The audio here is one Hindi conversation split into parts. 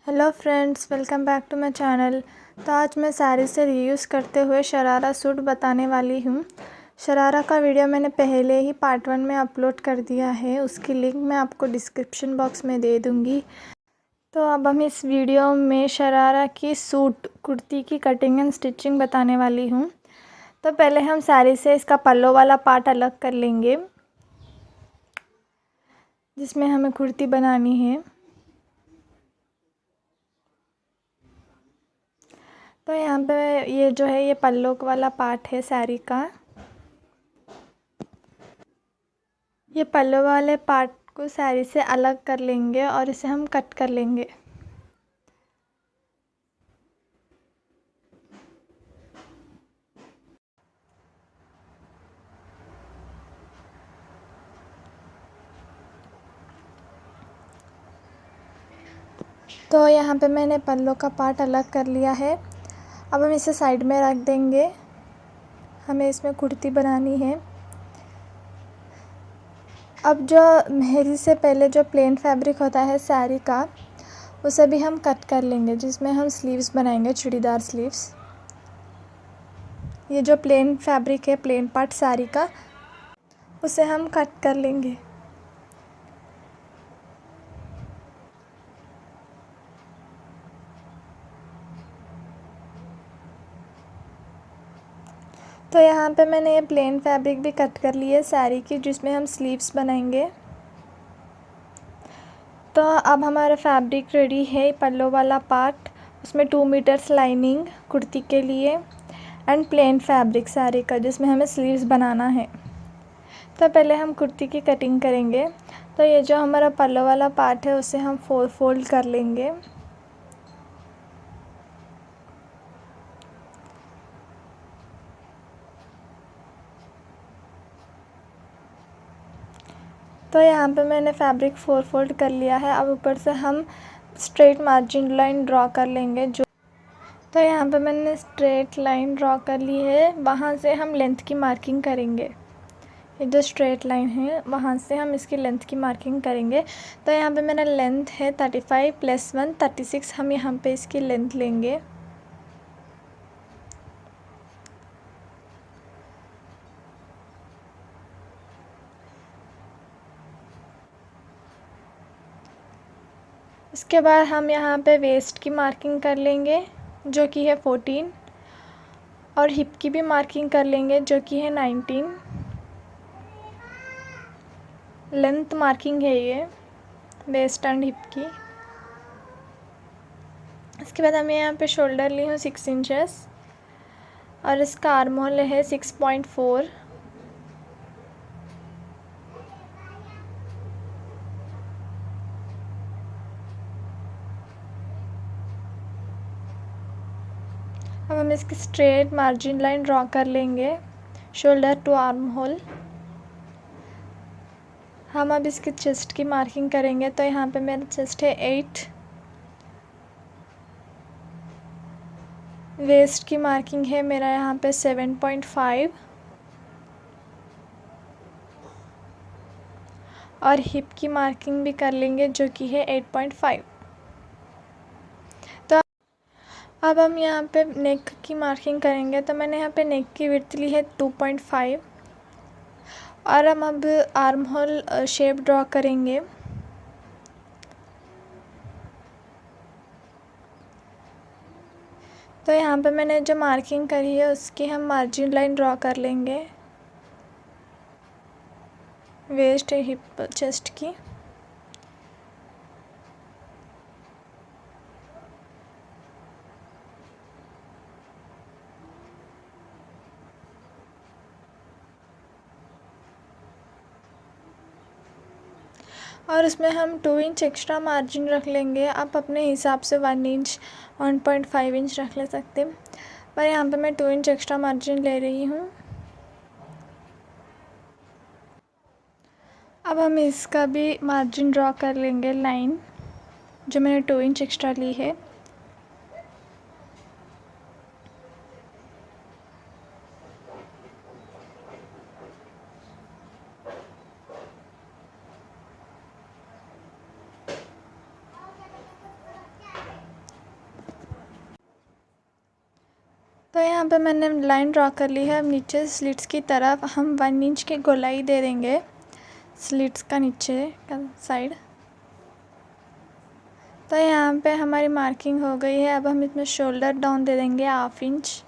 Hello friends, welcome back to my channel. तो आज मैं साड़ी से रीयूज़ करते हुए शरारा सूट बताने वाली हूँ। शरारा का वीडियो मैंने पहले ही पार्ट 1 में अपलोड कर दिया है, उसकी लिंक मैं आपको डिस्क्रिप्शन बॉक्स में दे दूँगी। तो अब हम इस वीडियो में शरारा की सूट कुर्ती की कटिंग एंड स्टिचिंग बताने वाली हूँ। तो पहले हम साड़ी से इसका पल्लो वाला पार्ट अलग कर लेंगे, जिसमें हमें कुर्ती बनानी है। तो यहाँ पे ये जो है ये पल्लो वाला पार्ट है साड़ी का। ये पल्लो वाले पार्ट को साड़ी से अलग कर लेंगे और इसे हम कट कर लेंगे। तो यहाँ पे मैंने पल्लो का पार्ट अलग कर लिया है। अब हम इसे साइड में रख देंगे, हमें इसमें कुर्ती बनानी है। अब जो मेहंदी से पहले जो प्लेन फैब्रिक होता है साड़ी का, उसे भी हम कट कर लेंगे, जिसमें हम स्लीव्स बनाएंगे, चूड़ीदार स्लीव्स। ये जो प्लेन फैब्रिक है, प्लेन पार्ट साड़ी का, उसे हम कट कर लेंगे। तो यहाँ पे मैंने ये प्लेन फैब्रिक भी कट कर ली है साड़ी की, जिसमें हम स्लीव्स बनाएंगे। तो अब हमारा फैब्रिक रेडी है, पल्लो वाला पार्ट, उसमें 2 मीटर्स लाइनिंग कुर्ती के लिए एंड प्लेन फैब्रिक साड़ी का, जिसमें हमें स्लीव्स बनाना है। तो पहले हम कुर्ती की कटिंग करेंगे। तो ये जो हमारा पल्लो वाला पार्ट है, उसे हम फोल्ड कर लेंगे। तो यहाँ पे मैंने फैब्रिक फोल्ड कर लिया है। अब ऊपर से हम स्ट्रेट मार्जिन लाइन ड्रॉ कर लेंगे। तो यहाँ पे मैंने स्ट्रेट लाइन ड्रॉ कर ली है, वहाँ से हम लेंथ की मार्किंग करेंगे। ये जो स्ट्रेट लाइन है, वहाँ से हम इसकी लेंथ की मार्किंग करेंगे। तो यहाँ पे मेरा लेंथ है 35 + 1 36। हम यहाँ पे इसकी लेंथ लेंगे। इसके बाद हम यहाँ पे वेस्ट की मार्किंग कर लेंगे, जो कि है 14, और हिप की भी मार्किंग कर लेंगे, जो कि है 19। लेंथ मार्किंग है ये वेस्ट एंड हिप की। इसके बाद हमें यहाँ पे शोल्डर ली हूँ 6 इंचेस, और इसका आर्म होल है 6.4। अब हम इसकी स्ट्रेट मार्जिन लाइन ड्रॉ कर लेंगे, शोल्डर टू आर्म होल। हम अब इसकी चेस्ट की मार्किंग करेंगे। तो यहाँ पे मेरा चेस्ट है 8, वेस्ट की मार्किंग है मेरा यहाँ पे 7.5, और हिप की मार्किंग भी कर लेंगे, जो कि है 8.5। तो अब हम यहाँ पे नेक की मार्किंग करेंगे। तो मैंने यहाँ पे नेक की विड्थ ली है 2.5, और हम अब आर्म होल शेप ड्रॉ करेंगे। तो यहाँ पे मैंने जो मार्किंग करी है, उसकी हम मार्जिन लाइन ड्रॉ कर लेंगे, वेस्ट हिप चेस्ट की। और उसमें हम 2 इंच एक्स्ट्रा मार्जिन रख लेंगे। आप अपने हिसाब से 1 इंच 1.5 इंच रख ले सकते, पर यहाँ पे मैं 2 इंच एक्स्ट्रा मार्जिन ले रही हूँ। अब हम इसका भी मार्जिन ड्रॉ कर लेंगे, लाइन जो मैंने 2 इंच एक्स्ट्रा ली है। तो यहाँ पे मैंने लाइन ड्रॉ कर ली है। अब नीचे स्लिट्स की तरफ हम 1 इंच की गोलाई दे देंगे स्लिट्स का नीचे का साइड। तो यहाँ पे हमारी मार्किंग हो गई है। अब हम इसमें शोल्डर डाउन दे देंगे 1/2 इंच।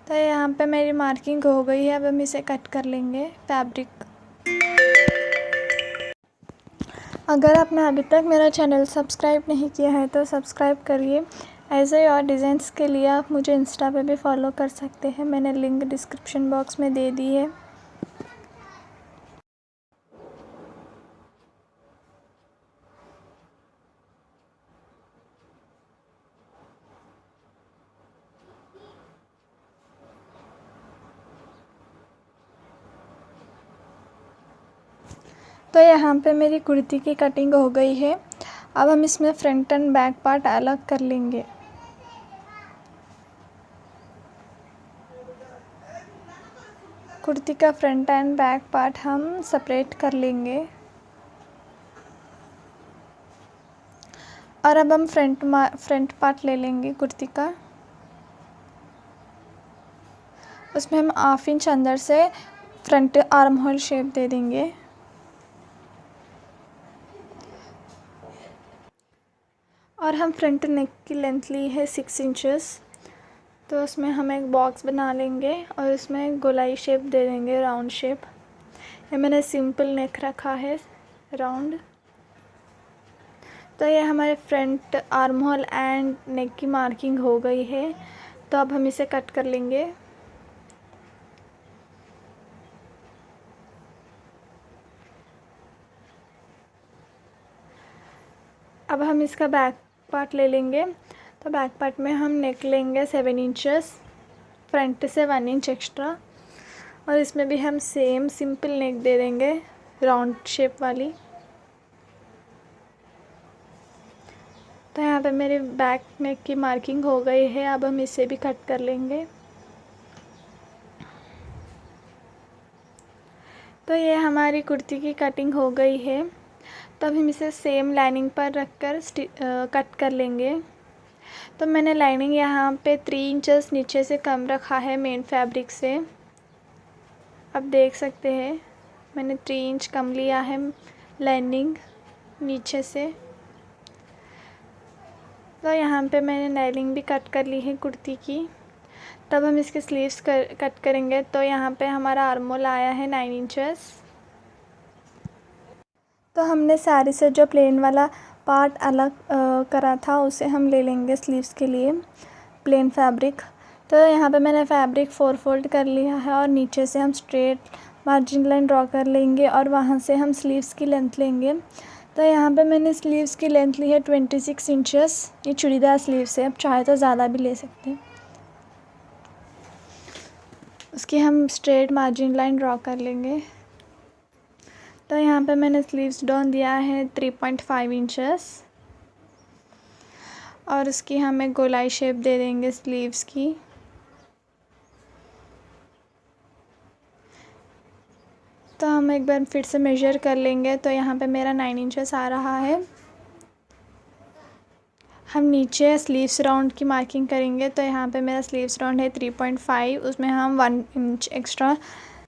तो यहाँ पे मेरी मार्किंग हो गई है। अब हम इसे कट कर लेंगे फैब्रिक। अगर आपने अभी तक मेरा चैनल सब्सक्राइब नहीं किया है तो सब्सक्राइब करिए। ऐसे और डिज़ाइंस के लिए आप मुझे इंस्टा पे भी फॉलो कर सकते हैं, मैंने लिंक डिस्क्रिप्शन बॉक्स में दे दी है। तो यहाँ पे मेरी कुर्ती की कटिंग हो गई है। अब हम इसमें फ्रंट एंड बैक पार्ट अलग कर लेंगे। कुर्ती का फ्रंट एंड बैक पार्ट हम सेपरेट कर लेंगे। और अब हम फ्रंट पार्ट ले लेंगे कुर्ती का। उसमें हम 1/2 इंच अंदर से फ्रंट आर्म होल शेप दे देंगे। और हम फ्रंट नेक की लेंथ ली है 6 इंचेस। तो उसमें हम एक बॉक्स बना लेंगे और उसमें गोलाई शेप दे देंगे, राउंड शेप। ये मैंने सिंपल नेक रखा है राउंड। तो ये हमारे front arm hole and neck की मार्किंग हो गई है। तो अब हम इसे कट कर लेंगे। अब हम इसका बैक पार्ट ले लेंगे। तो बैक पार्ट में हम नेक लेंगे 7 इंचेस, फ्रंट से 1 इंच एक्स्ट्रा। और इसमें भी हम सेम सिंपल नेक दे देंगे राउंड शेप वाली। तो यहाँ पे मेरी बैक नेक की मार्किंग हो गई है। अब हम इसे भी कट कर लेंगे। तो ये हमारी कुर्ती की कटिंग हो गई है। तब हम इसे सेम लाइनिंग पर रखकर कट कर लेंगे। तो मैंने लाइनिंग यहाँ पे 3 इंचेस नीचे से कम रखा है मेन फैब्रिक से। अब देख सकते हैं मैंने 3 इंच कम लिया है लाइनिंग नीचे से। तो यहाँ पे मैंने लाइनिंग भी कट कर ली है कुर्ती की। तब हम इसके स्लीव्स कट करेंगे। तो यहाँ पे हमारा आर्म होल आया है 9 इंचेस। तो हमने साड़ी से जो प्लेन वाला पार्ट अलग करा था उसे हम ले लेंगे स्लीव्स के लिए प्लेन फैब्रिक। तो यहाँ पे मैंने फैब्रिक 4 फोल्ड कर लिया है और नीचे से हम स्ट्रेट मार्जिन लाइन ड्रॉ कर लेंगे और वहाँ से हम स्लीव्स की लेंथ लेंगे। तो यहाँ पे मैंने स्लीव्स की लेंथ ली है 26 इंचेस। ये चूड़ीदार स्लीव्स है, अब चाहे तो ज़्यादा भी ले सकते हैं। उसकी हम स्ट्रेट मार्जिन लाइन ड्रॉ कर लेंगे। तो यहाँ पे मैंने स्लीव्स डाउन दिया है 3.5 इंचेस और उसकी हम एक गोलाई शेप दे देंगे स्लीव्स की। तो हम एक बार फिर से मेजर कर लेंगे। तो यहाँ पे मेरा 9 इंचेस आ रहा है। हम नीचे स्लीव्स राउंड की मार्किंग करेंगे। तो यहाँ पे मेरा स्लीव्स राउंड है 3.5, उसमें हम 1 इंच एक्स्ट्रा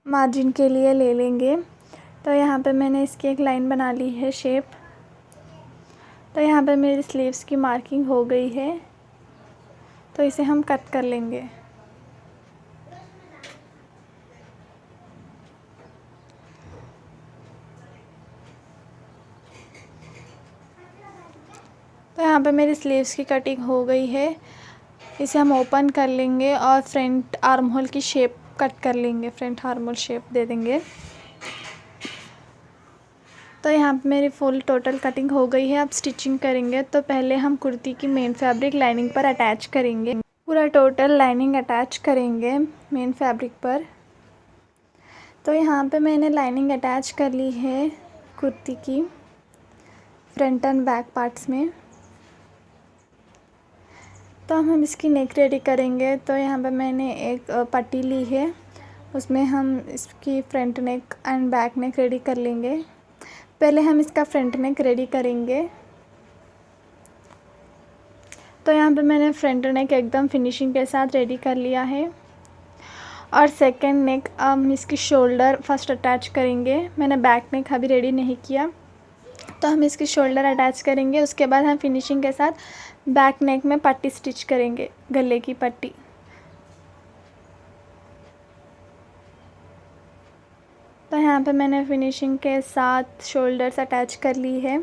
मार्जिन के लिए ले लेंगे। तो यहाँ पे मैंने इसकी एक लाइन बना ली है शेप। तो यहाँ पे मेरी स्लीव्स की मार्किंग हो गई है। तो इसे हम कट कर लेंगे। तो यहाँ पे मेरी स्लीव्स की कटिंग हो गई है। इसे हम ओपन कर लेंगे और फ्रंट आर्म होल की शेप कट कर लेंगे, फ्रंट आर्म होल शेप दे देंगे। तो यहाँ पे मेरी फुल टोटल कटिंग हो गई है। अब स्टिचिंग करेंगे। तो पहले हम कुर्ती की मेन फैब्रिक लाइनिंग पर अटैच करेंगे। पूरा टोटल लाइनिंग अटैच करेंगे मेन फैब्रिक पर। तो यहाँ पे मैंने लाइनिंग अटैच कर ली है कुर्ती की फ्रंट एंड बैक पार्ट्स में। तो हम इसकी नेक रेडी करेंगे। तो यहाँ पे मैंने एक पट्टी ली है, उसमें हम इसकी front neck and back neck ready कर लेंगे। पहले हम इसका फ्रंट नेक रेडी करेंगे। तो यहाँ पे मैंने फ्रंट नेक एकदम फिनिशिंग के साथ रेडी कर लिया है। और सेकंड नेक हम इसकी शोल्डर फर्स्ट अटैच करेंगे। मैंने बैक नेक अभी रेडी नहीं किया, तो हम इसकी शोल्डर अटैच करेंगे। उसके बाद हम फिनिशिंग के साथ बैक नेक में पट्टी स्टिच करेंगे, गले की पट्टी। तो यहाँ पे मैंने फिनिशिंग के साथ शोल्डर्स अटैच कर ली है।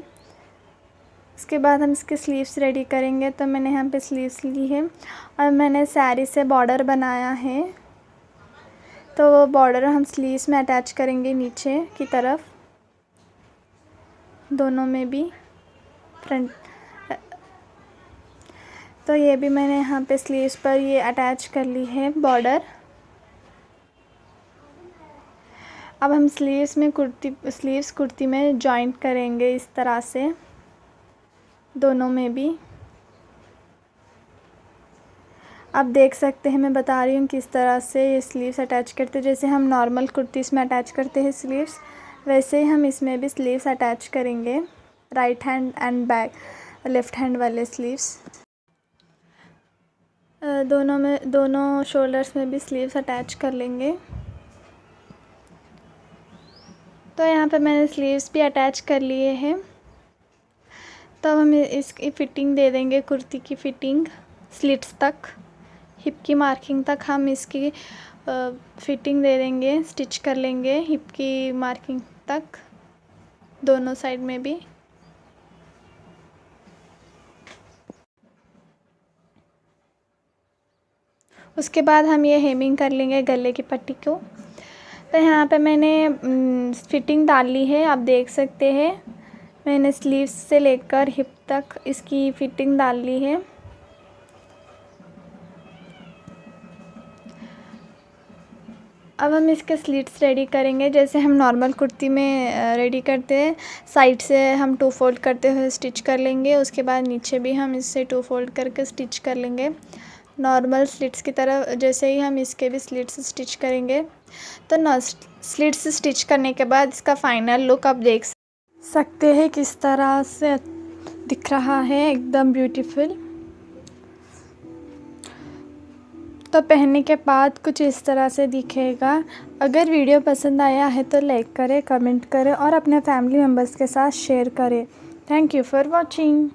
उसके बाद हम इसके स्लीव्स रेडी करेंगे। तो मैंने यहाँ पे स्लीव्स ली है और मैंने साड़ी से बॉर्डर बनाया है, तो वो बॉर्डर हम स्लीव्स में अटैच करेंगे नीचे की तरफ, दोनों में भी फ्रंट। तो ये भी मैंने यहाँ पे स्लीव्स पर ये अटैच कर ली है बॉर्डर। अब हम स्लीव्स कुर्ती में जॉइंट करेंगे इस तरह से, दोनों में भी। आप देख सकते हैं, मैं बता रही हूँ किस तरह से ये स्लीव्स अटैच करते हैं। जैसे हम नॉर्मल कुर्तीज़ में अटैच करते हैं स्लीव्स, वैसे ही हम इसमें भी स्लीव्स अटैच करेंगे, right hand and back left hand वाले स्लीव्स। दोनों शोल्डर्स में भी स्लीव्स अटैच कर लेंगे। तो यहाँ पे मैंने स्लीव्स भी अटैच कर लिए हैं। तो हम इसकी फ़िटिंग दे देंगे, कुर्ती की फ़िटिंग स्लिट्स तक, हिप की मार्किंग तक हम इसकी फ़िटिंग दे देंगे, स्टिच कर लेंगे हिप की मार्किंग तक, दोनों साइड में भी। उसके बाद हम ये हेमिंग कर लेंगे गले की पट्टी को। तो यहाँ पे मैंने फ़िटिंग डाल ली है, आप देख सकते हैं। मैंने स्लीव्स से लेकर हिप तक इसकी फ़िटिंग डाल ली है। अब हम इसके स्लिट्स रेडी करेंगे, जैसे हम नॉर्मल कुर्ती में रेडी करते हैं। साइड से हम 2 फोल्ड करते हुए स्टिच कर लेंगे। उसके बाद नीचे भी हम इससे 2 फोल्ड करके स्टिच कर लेंगे, नॉर्मल स्लिट्स की तरह। जैसे ही हम इसके भी स्लिट्स स्टिच करेंगे, तो स्लिट्स स्टिच करने के बाद इसका फाइनल लुक आप देख सकते हैं किस तरह से दिख रहा है, एकदम ब्यूटीफुल। तो पहनने के बाद कुछ इस तरह से दिखेगा। अगर वीडियो पसंद आया है तो लाइक करें, कमेंट करें और अपने फैमिली मेम्बर्स के साथ शेयर करें। Thank you for watching.